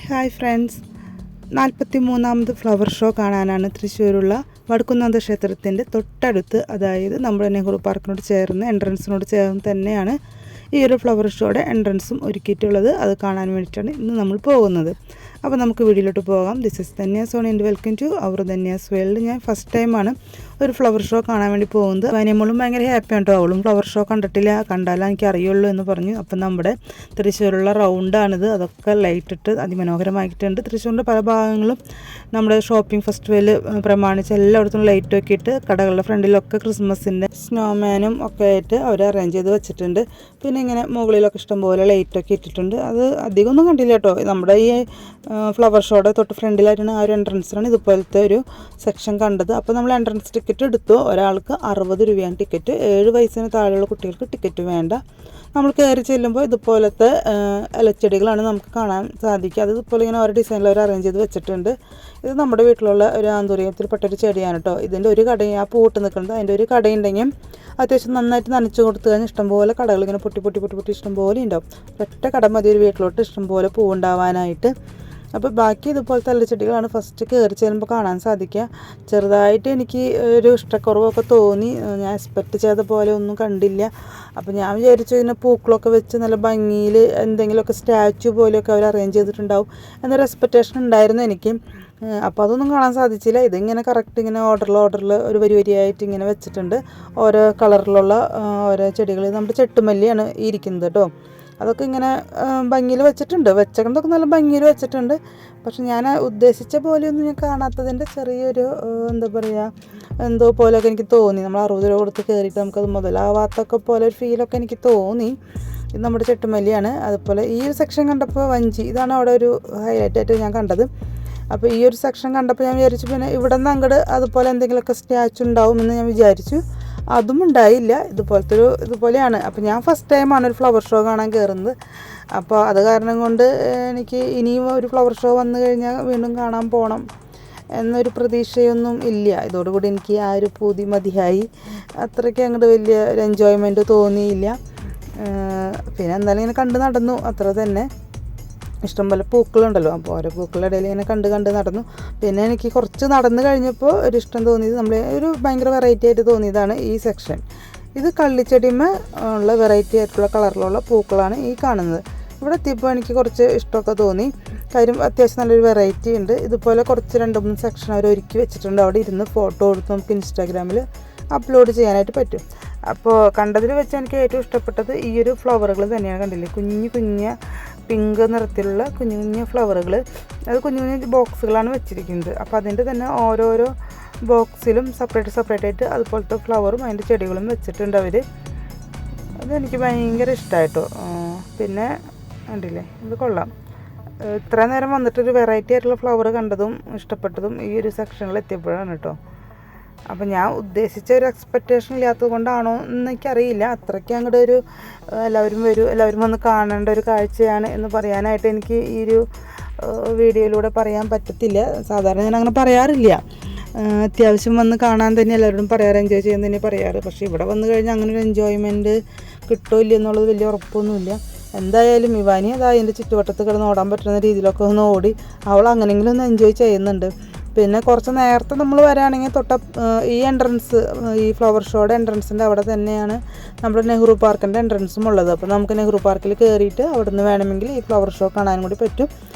Hi friends, 43ാമത് flower show കാണാനാണ് തൃശ്ശൂരുള്ള വടക്കുംനാഥ ക്ഷേത്രത്തിൻ്റെ തൊട്ടടുത്ത്, അതായത് നമ്മുടെ നെഹ്റു പാർക്കിനോട് ചേർന്ന് എൻട്രൻസിനോട് ചേർന്ന് തന്നെയാണ് ഈ ഒരു ഫ്ലവർ ഷോയുടെ എൻട്രൻസും ഒരുക്കിയിട്ടുള്ളത്. അത് കാണാൻ വേണ്ടിയിട്ടാണ് ഇന്ന് നമ്മൾ പോകുന്നത്. അപ്പോൾ നമുക്ക് വീഡിയോയിലോട്ട് പോകാം. This is Dhanya Soni and welcome to our Dhanya's world. ഞാൻ ഫസ്റ്റ് ടൈമാണ് ഒരു ഫ്ലവർ ഷോ കാണാൻ വേണ്ടി പോകുന്നത്. വനിയമ്മളും ഭയങ്കര ഹാപ്പിയാണ് കേട്ടോ. അവളും ഫ്ലവർ ഷോ കണ്ടിട്ടില്ല, കണ്ടാലേ എനിക്ക് അറിയുള്ളൂ എന്ന് പറഞ്ഞു. അപ്പം നമ്മുടെ തൃശ്ശൂരുള്ള റൗണ്ടാണിത്. അതൊക്കെ ലൈറ്റിട്ട് അതിമനോഹരമാക്കിയിട്ടുണ്ട്. തൃശ്ശൂരിൻ്റെ പല ഭാഗങ്ങളും നമ്മുടെ ഷോപ്പിംഗ് ഫെസ്റ്റിവൽ പ്രമാണിച്ച് എല്ലായിടത്തും ലൈറ്റൊക്കെ ഇട്ട് കടകളുടെ ഫ്രണ്ടിലൊക്കെ ക്രിസ്മസിൻ്റെ സ്നോമാനും ഒക്കെ ആയിട്ട് അവർ അറേഞ്ച് ചെയ്ത് വെച്ചിട്ടുണ്ട്. പിന്നെ ഇങ്ങനെ മുകളിലൊക്കെ ഇഷ്ടംപോലെ ലൈറ്റൊക്കെ ഇട്ടിട്ടുണ്ട്. അത് അധികമൊന്നും കണ്ടില്ല കേട്ടോ. നമ്മുടെ ഈ ഫ്ലവർ ഷോയുടെ തൊട്ട് ഫ്രണ്ടിലായിട്ടാണ് ആ ഒരു എൻട്രൻസിലാണ് ഇതുപോലത്തെ ഒരു സെക്ഷൻ കണ്ടത്. അപ്പോൾ നമ്മൾ എൻട്രൻസ് ടിക്കറ്റ് എടുത്തു. ഒരാൾക്ക് 60 രൂപയാണ് ടിക്കറ്റ്. 7 വയസ്സിന് താഴെയുള്ള കുട്ടികൾക്ക് ടിക്കറ്റ് വേണ്ട. നമ്മൾ കയറി ചെല്ലുമ്പോൾ ഇതുപോലത്തെ ഇലച്ചെടികളാണ് നമുക്ക് കാണാൻ സാധിക്കുക. അത് ഇതുപോലെ ഇങ്ങനെ ഓരോ ഡിസൈനിൽ അവർ അറേഞ്ച് ചെയ്ത് വെച്ചിട്ടുണ്ട്. ഇത് നമ്മുടെ വീട്ടിലുള്ള ഒരു ആന്തൂറിയത്തിൽപ്പെട്ടൊരു ചെടിയാണ് കേട്ടോ. ഇതിൻ്റെ ഒരു കടയും ആ പൂട്ട് നിൽക്കുന്നത്, അതിൻ്റെ ഒരു കടയുണ്ടെങ്കിൽ അത്യാവശ്യം നന്നായിട്ട് നനച്ച് കൊടുത്തു കഴിഞ്ഞാൽ ഇഷ്ടംപോലെ കടകൾ ഇങ്ങനെ പൊട്ടി ഇഷ്ടംപോലെ ഉണ്ടാവും. ഒറ്റ കട മതി ഒരു വീട്ടിലോട്ട് ഇഷ്ടംപോലെ പൂവുണ്ടാവാനായിട്ട്. അപ്പോൾ ബാക്കി ഇതുപോലത്തെ ഇലച്ചെടികളാണ് ഫസ്റ്റ് കയറി ചെല്ലുമ്പോൾ കാണാൻ സാധിക്കുക. ചെറുതായിട്ട് എനിക്ക് ഒരു ഇഷ്ടക്കുറവൊക്കെ തോന്നി. ഞാൻ എക്സ്പെക്റ്റ് ചെയ്ത പോലെ ഒന്നും കണ്ടില്ല. അപ്പോൾ ഞാൻ വിചാരിച്ചു ഇതിനെ പൂക്കളൊക്കെ വെച്ച് നല്ല ഭംഗിയിൽ എന്തെങ്കിലുമൊക്കെ സ്റ്റാച്ചു പോലെയൊക്കെ അവർ അറേഞ്ച് ചെയ്തിട്ടുണ്ടാവും എന്നൊരു എക്സ്പെക്റ്റേഷൻ ഉണ്ടായിരുന്നു എനിക്ക്. അപ്പോൾ അതൊന്നും കാണാൻ സാധിച്ചില്ല. ഇതിങ്ങനെ കറക്റ്റ് ഇങ്ങനെ ഓർഡറിൽ ഒരു വരിയായിട്ട് ഇങ്ങനെ വെച്ചിട്ടുണ്ട്. ഓരോ കളറിലുള്ള ഓരോ ചെടികൾ. നമ്മുടെ ചെട്ടുമല്ലിയാണ് ഇരിക്കുന്നത് കേട്ടോ. അതൊക്കെ ഇങ്ങനെ ഭംഗിയിൽ വെച്ചിട്ടുണ്ട്. വെച്ചേക്കുന്നതൊക്കെ നല്ല ഭംഗിയിൽ വെച്ചിട്ടുണ്ട്. പക്ഷെ ഞാൻ ഉദ്ദേശിച്ച പോലെയൊന്നും ഞാൻ കാണാത്തതിൻ്റെ ചെറിയൊരു എന്താ പറയുക, എന്തോ പോലെയൊക്കെ എനിക്ക് തോന്നി. നമ്മൾ 60 രൂപ കൊടുത്ത് കയറിയിട്ട് നമുക്കത് മുതലാവാത്തൊക്കെ പോലെ ഒരു ഫീലൊക്കെ എനിക്ക് തോന്നി. ഇത് നമ്മുടെ ചെട്ടുമല്ലിയാണ്. അതുപോലെ ഈ ഒരു സെക്ഷൻ കണ്ടപ്പോൾ വഞ്ചി, ഇതാണ് അവിടെ ഒരു ഹൈലൈറ്റായിട്ട് ഞാൻ കണ്ടത്. അപ്പോൾ ഈ ഒരു സെക്ഷൻ കണ്ടപ്പോൾ ഞാൻ വിചാരിച്ചു പിന്നെ ഇവിടെ നിന്ന് അങ്ങോട്ട് അതുപോലെ എന്തെങ്കിലുമൊക്കെ സ്റ്റാച്ചു ഉണ്ടാവുമെന്ന് ഞാൻ വിചാരിച്ചു. അതും ഉണ്ടായില്ല. ഇതുപോലെയാണ്. അപ്പോൾ ഞാൻ ഫസ്റ്റ് ടൈമാണ് ഒരു ഫ്ലവർ ഷോ കാണാൻ കയറുന്നത്. അപ്പോൾ അത് കാരണം കൊണ്ട് എനിക്ക് ഇനിയും ഒരു ഫ്ലവർ ഷോ വന്നു കഴിഞ്ഞാൽ വീണ്ടും കാണാൻ പോകണം എന്നൊരു പ്രതീക്ഷയൊന്നും ഇല്ല. ഇതോടുകൂടി എനിക്ക് ആ ഒരു പൂതി മതിയായി. അത്രയ്ക്ക് അങ്ങോട്ട് വലിയ ഒരു എൻജോയ്മെൻറ്റ് തോന്നിയില്ല. പിന്നെ എന്തായാലും ഇങ്ങനെ കണ്ട് നടന്നു, അത്ര തന്നെ. ഇഷ്ടംപോലെ പൂക്കളുണ്ടല്ലോ. അപ്പോൾ ഓരോ പൂക്കളുടെ ഇടയിൽ ഇങ്ങനെ കണ്ട് നടന്നു. പിന്നെ എനിക്ക് കുറച്ച് നടന്നു കഴിഞ്ഞപ്പോൾ ഒരു ഇഷ്ടം തോന്നിയത്, നമ്മൾ ഒരു ഭയങ്കര വെറൈറ്റി ആയിട്ട് തോന്നിയതാണ് ഈ സെക്ഷൻ. ഇത് കള്ളിച്ചെടിമ ഉള്ള വെറൈറ്റി ആയിട്ടുള്ള കളറിലുള്ള പൂക്കളാണ് ഈ കാണുന്നത്. ഇവിടെ എത്തിയപ്പോൾ എനിക്ക് കുറച്ച് ഇഷ്ടമൊക്കെ തോന്നി. കാര്യം അത്യാവശ്യം നല്ലൊരു വെറൈറ്റി ഉണ്ട്. ഇതുപോലെ കുറച്ച് 2-3 സെക്ഷൻ അവർ ഒരുക്കി വെച്ചിട്ടുണ്ട്. അവിടെ ഇരുന്ന് ഫോട്ടോ എടുത്ത് നമുക്ക് ഇൻസ്റ്റാഗ്രാമിൽ അപ്ലോഡ് ചെയ്യാനായിട്ട് പറ്റും. അപ്പോൾ കണ്ടതിൽ വെച്ച് എനിക്ക് ഏറ്റവും ഇഷ്ടപ്പെട്ടത് ഈ ഒരു ഫ്ലവറുകൾ തന്നെയാണ്. കണ്ടില്ലേ, കുഞ്ഞ് പിങ്ക് നിറത്തിലുള്ള കുഞ്ഞു ഫ്ലവറുകൾ. അത് കുഞ്ഞു ബോക്സുകളാണ് വെച്ചിരിക്കുന്നത്. അപ്പോൾ അതിൻ്റെ തന്നെ ഓരോരോ ബോക്സിലും സെപ്പറേറ്റ് ആയിട്ട് അതുപോലത്തെ ഫ്ലവറും അതിൻ്റെ ചെടികളും വെച്ചിട്ടുണ്ട് അവർ. അതെനിക്ക് ഭയങ്കര ഇഷ്ടമായിട്ടോ. പിന്നെ കണ്ടില്ലേ, ഇത് കൊള്ളാം. ഇത്ര നേരം വന്നിട്ടൊരു വെറൈറ്റി ആയിട്ടുള്ള ഫ്ലവർ കണ്ടതും ഇഷ്ടപ്പെട്ടതും ഈ ഒരു സെക്ഷനിൽ എത്തിയപ്പോഴാണ് കേട്ടോ. അപ്പോൾ ഞാൻ ഉദ്ദേശിച്ച ഒരു എക്സ്പെക്റ്റേഷൻ ഇല്ലാത്തത് കൊണ്ടാണോ എന്ന് എനിക്കറിയില്ല. അത്രയ്ക്ക് അങ്ങോട്ട് ഒരു എല്ലാവരും വന്ന് കാണേണ്ട ഒരു കാഴ്ചയാണ് എന്ന് പറയാനായിട്ട് എനിക്ക് ഈ ഒരു വീഡിയോയിലൂടെ പറയാൻ പറ്റത്തില്ല. സാധാരണ ഞാൻ അങ്ങനെ പറയാറില്ല. അത്യാവശ്യം വന്ന് കാണാൻ തന്നെ എല്ലാവരോടും പറയാറ്, എൻജോയ് ചെയ്യാൻ തന്നെ പറയാറ്. പക്ഷേ ഇവിടെ വന്നു കഴിഞ്ഞാൽ അങ്ങനെ ഒരു എൻജോയ്മെൻറ്റ് കിട്ടുമോ ഇല്ല എന്നുള്ളത് വലിയ ഉറപ്പൊന്നുമില്ല. എന്തായാലും ഇവാനി അതാ അതിൻ്റെ ചുറ്റുവട്ടത്ത് കിടന്ന് ഓടാൻ പറ്റുന്ന രീതിയിലൊക്കെ ഒന്ന് ഓടി അവൾ അങ്ങനെയെങ്കിലും ഒന്ന് എൻജോയ് ചെയ്യുന്നുണ്ട്. പിന്നെ കുറച്ച് നേരത്തെ നമ്മൾ വരാണെങ്കിൽ ഈ എൻട്രൻസ്, ഈ ഫ്ലവർ ഷോയുടെ എൻട്രൻസിൻ്റെ അവിടെ തന്നെയാണ് നമ്മുടെ നെഹ്റു പാർക്കിൻ്റെ എൻട്രൻസും ഉള്ളത്. അപ്പോൾ നമുക്ക് നെഹ്റു പാർക്കിൽ കയറിയിട്ട് അവിടെ നിന്ന് വേണമെങ്കിൽ ഈ ഫ്ലവർ ഷോ കാണാൻ കൂടി പറ്റും.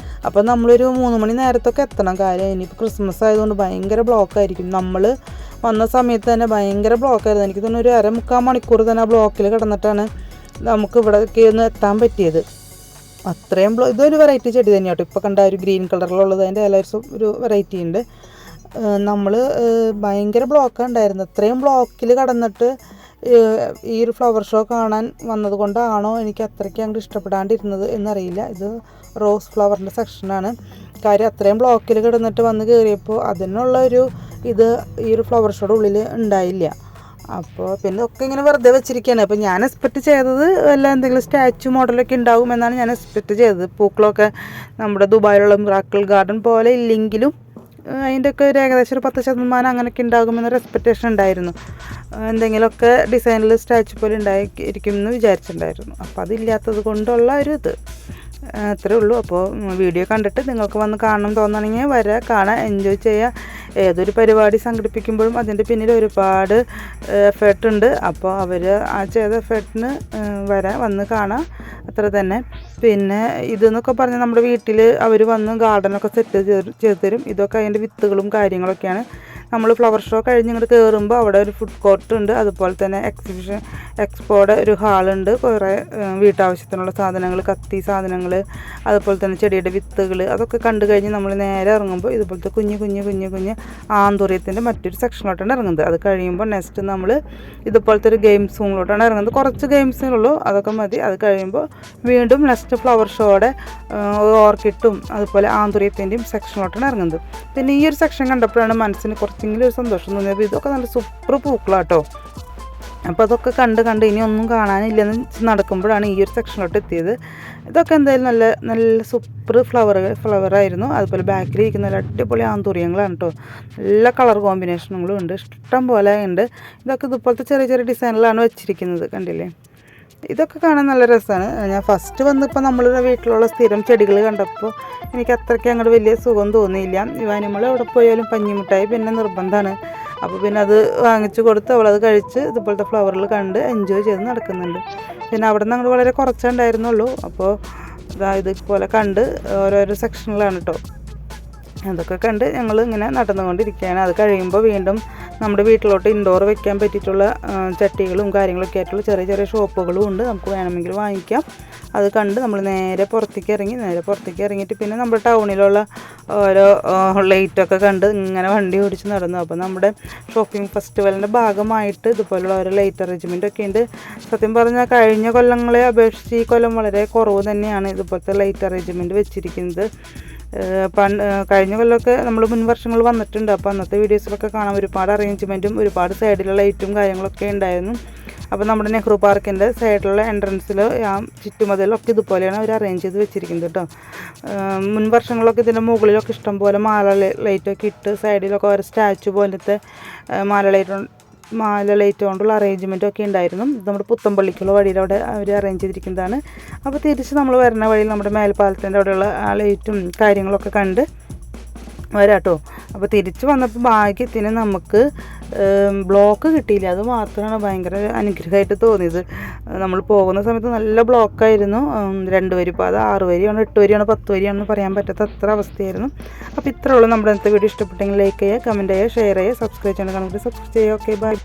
അപ്പോൾ നമ്മളൊരു 3 മണി നേരത്തൊക്കെ എത്തണം. കാര്യം ഇനിയിപ്പോൾ ക്രിസ്മസ് ആയതുകൊണ്ട് ഭയങ്കര ബ്ലോക്കായിരിക്കും. നമ്മൾ വന്ന സമയത്ത് തന്നെ ഭയങ്കര ബ്ലോക്കായിരുന്നു. എനിക്ക് തോന്നുന്നു ഒരു 1/4 മണിക്കൂർ തന്നെ ആ ബ്ലോക്കിൽ കിടന്നിട്ടാണ് നമുക്ക് ഇവിടേക്ക് ഒന്ന് എത്താൻ പറ്റിയത്. അത്രയും ഇതൊരു വെറൈറ്റി ചെടി തന്നെയാണ് കേട്ടോ. ഇപ്പോൾ കണ്ട ഒരു ഗ്രീൻ കളറിലുള്ളത്, അതിൻ്റെ ഒരു വെറൈറ്റി ഉണ്ട്. നമ്മൾ ഭയങ്കര ബ്ലോക്കാണ് ഉണ്ടായിരുന്നത്. അത്രയും ബ്ലോക്കിൽ കടന്നിട്ട് ഈ ഒരു ഫ്ലവർ ഷോ കാണാൻ വന്നത് കൊണ്ടാണോ എനിക്ക് അത്രയ്ക്ക് അങ്ങോട്ട് ഇഷ്ടപ്പെടാണ്ടിരുന്നത് എന്നറിയില്ല. ഇത് റോസ് ഫ്ലവറിൻ്റെ സെക്ഷനാണ്. കാര്യം അത്രയും ബ്ലോക്കിൽ കിടന്നിട്ട് വന്ന് കയറിയപ്പോൾ അതിനുള്ള ഇത് ഈ ഒരു ഫ്ലവർ ഷോയുടെ ഉള്ളിൽ ഉണ്ടായില്ല. അപ്പോൾ പിന്നെ ഒക്കെ ഇങ്ങനെ വെറുതെ വെച്ചിരിക്കുകയാണ്. അപ്പോൾ ഞാൻ എക്സ്പെക്റ്റ് ചെയ്തത് എന്തെങ്കിലും സ്റ്റാച്ചു മോഡലൊക്കെ ഉണ്ടാവും എന്നാണ് ഞാൻ എക്സ്പെക്റ്റ് ചെയ്തത്. പൂക്കളൊക്കെ നമ്മുടെ ദുബായിലുള്ള മിറാക്കിൾ ഗാർഡൻ പോലെ ഇല്ലെങ്കിലും അതിൻ്റെയൊക്കെ ഒരു ഏകദേശം ഒരു 10% അങ്ങനെയൊക്കെ ഉണ്ടാകുമെന്നൊരു എക്സ്പെക്റ്റേഷൻ ഉണ്ടായിരുന്നു. എന്തെങ്കിലുമൊക്കെ ഡിസൈനിൽ സ്റ്റാച്ചു പോലെ ഉണ്ടായിരിക്കും എന്ന് വിചാരിച്ചിട്ടുണ്ടായിരുന്നു. അപ്പോൾ അതില്ലാത്തത് കൊണ്ടുള്ള ഒരു ഇത്. അത്രേ ഉള്ളൂ. അപ്പോൾ വീഡിയോ കണ്ടിട്ട് നിങ്ങൾക്ക് വന്ന് കാണണം തോന്നുകയാണെങ്കിൽ വരാം, കാണാൻ എൻജോയ് ചെയ്യുക. ഏതൊരു പരിപാടി സംഘടിപ്പിക്കുമ്പോഴും അതിൻ്റെ പിന്നിൽ ഒരുപാട് എഫേർട്ട് ഉണ്ട്. അപ്പോൾ അവർ ആ ചെയ്ത എഫേർട്ടിന് വന്ന് കാണാം, അത്ര തന്നെ. പിന്നെ ഇതെന്നൊക്കെ പറഞ്ഞാൽ നമ്മുടെ വീട്ടിൽ അവർ വന്ന് ഗാർഡനൊക്കെ സെറ്റ് ചെയ്ത് തരും. ഇതൊക്കെ അതിൻ്റെ വിത്തുകളും കാര്യങ്ങളൊക്കെയാണ്. നമ്മൾ ഫ്ലവർ ഷോ കഴിഞ്ഞ് ഇങ്ങോട്ട് കയറുമ്പോൾ അവിടെ ഒരു ഫുഡ് കോർട്ട് ഉണ്ട്. അതുപോലെ തന്നെ എക്സ്പോയുടെ ഒരു ഹാളുണ്ട്. കുറേ വീട്ടാവശ്യത്തിനുള്ള സാധനങ്ങൾ, കത്തി സാധനങ്ങൾ, അതുപോലെ തന്നെ ചെടിയുടെ വിത്തുകൾ, അതൊക്കെ കണ്ടു കഴിഞ്ഞ് നമ്മൾ നേരെ ഇറങ്ങുമ്പോൾ ഇതുപോലത്തെ കുഞ്ഞ് ആന്തൂറിയത്തിൻ്റെ മറ്റൊരു സെക്ഷനിലോട്ടാണ് ഇറങ്ങുന്നത്. അത് കഴിയുമ്പോൾ നെക്സ്റ്റ് നമ്മൾ ഇതുപോലത്തെ ഒരു ഗെയിംസ് റൂമിലോട്ടാണ് ഇറങ്ങുന്നത്. കുറച്ച് ഗെയിംസിനുള്ളൂ, അതൊക്കെ മതി. അത് കഴിയുമ്പോൾ വീണ്ടും നെക്സ്റ്റ് ഫ്ലവർ ഷോയുടെ ഓർക്കിഡും അതുപോലെ ആന്തൂറിയത്തിൻ്റെയും സെക്ഷനിലോട്ടാണ് ഇറങ്ങുന്നത്. പിന്നെ ഈ ഒരു സെക്ഷൻ കണ്ടപ്പോഴാണ് മനസ്സിന് കുറച്ചെങ്കിലും ഒരു സന്തോഷം തോന്നിയത്. ഇതൊക്കെ നല്ല സൂപ്പർ പൂക്കളാട്ടോ. അപ്പോൾ അതൊക്കെ കണ്ട് ഇനി ഒന്നും കാണാനില്ലെന്ന് നടക്കുമ്പോഴാണ് ഈ ഒരു സെക്ഷനിലോട്ട് എത്തിയത്. ഇതൊക്കെ എന്തായാലും നല്ല സൂപ്പർ ഫ്ലവറായിരുന്നു. അതുപോലെ ബാക്കിൽ ഇരിക്കുന്ന നല്ല അടിപൊളി ആന്തൂറിയങ്ങളാണ് കേട്ടോ. നല്ല കളർ കോമ്പിനേഷനുകളും ഉണ്ട്, ഇഷ്ടം പോലെ ഉണ്ട്. ഇതൊക്കെ ഇതുപോലത്തെ ചെറിയ ഡിസൈനിലാണ് വെച്ചിരിക്കുന്നത്, കണ്ടില്ലേ? ഇതൊക്കെ കാണാൻ നല്ല രസമാണ്. ഞാൻ ഫസ്റ്റ് വന്നപ്പോൾ നമ്മളുടെ വീട്ടിലുള്ള സ്ഥിരം ചെടികൾ കണ്ടപ്പോൾ എനിക്ക് അത്രയ്ക്ക് അങ്ങോട്ട് വലിയ സുഖം തോന്നിയില്ല. നമ്മൾ എവിടെ പോയാലും പഞ്ഞിമിഠായി പിന്നെ നിർബന്ധമാണ്. അപ്പോൾ പിന്നെ അത് വാങ്ങിച്ചു കൊടുത്ത് അവളത് കഴിച്ച് ഇതുപോലത്തെ ഫ്ലവറിൽ കണ്ട് എൻജോയ് ചെയ്ത് നടക്കുന്നുണ്ട്. പിന്നെ അവിടെ നിന്ന് അങ്ങോട്ട് വളരെ കുറച്ചുണ്ടായിരുന്നുള്ളൂ. അപ്പോൾ ഇതുപോലെ കണ്ട് ഓരോരോ സെക്ഷനിലാണ് കേട്ടോ. അതൊക്കെ കണ്ട് ഞങ്ങൾ ഇങ്ങനെ നടന്നുകൊണ്ടിരിക്കുകയാണ്. അത് കഴിയുമ്പോൾ വീണ്ടും നമ്മുടെ വീട്ടിലോട്ട് ഇൻഡോർ വെക്കാൻ പറ്റിയിട്ടുള്ള ചട്ടികളും കാര്യങ്ങളൊക്കെ ആയിട്ടുള്ള ചെറിയ ഷോപ്പുകളും ഉണ്ട്, നമുക്ക് വേണമെങ്കിൽ വാങ്ങിക്കാം. അത് കണ്ട് നമ്മൾ നേരെ പുറത്തേക്ക് ഇറങ്ങിയിട്ട് പിന്നെ നമ്മുടെ ടൗണിലുള്ള ഓരോ ലൈറ്റൊക്കെ കണ്ട് ഇങ്ങനെ വണ്ടി ഓടിച്ച് നടന്നു. അപ്പോൾ നമ്മുടെ ഷോപ്പിംഗ് ഫെസ്റ്റിവലിൻ്റെ ഭാഗമായിട്ട് ഇതുപോലുള്ള ഓരോ ലൈറ്റ് അറേഞ്ച്മെൻ്റ് ഒക്കെ ഉണ്ട്. സത്യം പറഞ്ഞാൽ കഴിഞ്ഞ കൊല്ലങ്ങളെ അപേക്ഷിച്ച് ഈ കൊല്ലം വളരെ കുറവ് തന്നെയാണ് ഇതുപോലത്തെ ലൈറ്റ് അറേഞ്ച്മെൻറ്റ് വെച്ചിരിക്കുന്നത്. കഴിഞ്ഞ കൊല്ലമൊക്കെ നമ്മൾ മുൻ വർഷങ്ങൾ വന്നിട്ടുണ്ട്. അപ്പോൾ അന്നത്തെ വീഡിയോസിലൊക്കെ കാണാൻ ഒരുപാട് അറേഞ്ച്മെൻറ്റും ഒരുപാട് സൈഡിലുള്ള ലൈറ്റും കാര്യങ്ങളൊക്കെ ഉണ്ടായിരുന്നു. അപ്പോൾ നമ്മുടെ നെഹ്റു പാർക്കിൻ്റെ സൈഡിലുള്ള എൻട്രൻസിൽ ആ ചുറ്റുമതിലൊക്കെ ഇതുപോലെയാണ് അവർ അറേഞ്ച് ചെയ്ത് വെച്ചിരിക്കുന്നത് കേട്ടോ. മുൻ വർഷങ്ങളിലൊക്കെ ഇതിൻ്റെ മുകളിലൊക്കെ ഇഷ്ടംപോലെ മാല ലൈറ്റൊക്കെ ഇട്ട് സൈഡിലൊക്കെ ഓരോ സ്റ്റാച്ചു പോലത്തെ മാല ലൈറ്റ് കൊണ്ടുള്ള അറേഞ്ച്മെൻറ്റും ഒക്കെ ഉണ്ടായിരുന്നു. ഇത് നമ്മുടെ പുത്തമ്പള്ളിക്കുള്ള വഴിയിലവിടെ അവർ അറേഞ്ച് ചെയ്തിരിക്കുന്നതാണ്. അപ്പോൾ തിരിച്ച് നമ്മൾ വരുന്ന വഴിയിൽ നമ്മുടെ മേൽപ്പാലത്തിൻ്റെ അവിടെയുള്ള ആ ലൈറ്റും കാര്യങ്ങളൊക്കെ കണ്ട് വരാട്ടോ. അപ്പോൾ തിരിച്ച് വന്നപ്പോൾ ഭാഗ്യത്തിന് നമുക്ക് ബ്ലോക്ക് കിട്ടിയില്ല. അത് മാത്രമാണ് ഭയങ്കര അനുഗ്രഹമായിട്ട് തോന്നിയത്. നമ്മൾ പോകുന്ന സമയത്ത് നല്ല ബ്ലോക്കായിരുന്നു. 2 വരി പാത, 6 വരിയാണ്, 8 വരിയാണ്, 10 വരിയാണെന്ന് പറയാൻ പറ്റാത്ത അത്ര അവസ്ഥയായിരുന്നു. അപ്പോൾ ഇത്രയുള്ളൂ. നമ്മുടെ ഇന്നത്തെ വീഡിയോ ഇഷ്ടപ്പെട്ടെങ്കിൽ ലൈക്ക് ചെയ്യുക, കമൻറ്റ് ചെയ്യുക, ഷെയർ ചെയ്യുക, സബ്സ്ക്രൈബ് ചെയ്യണം. സബ്സ്ക്രൈബ് ചെയ്യുക. Okay, by.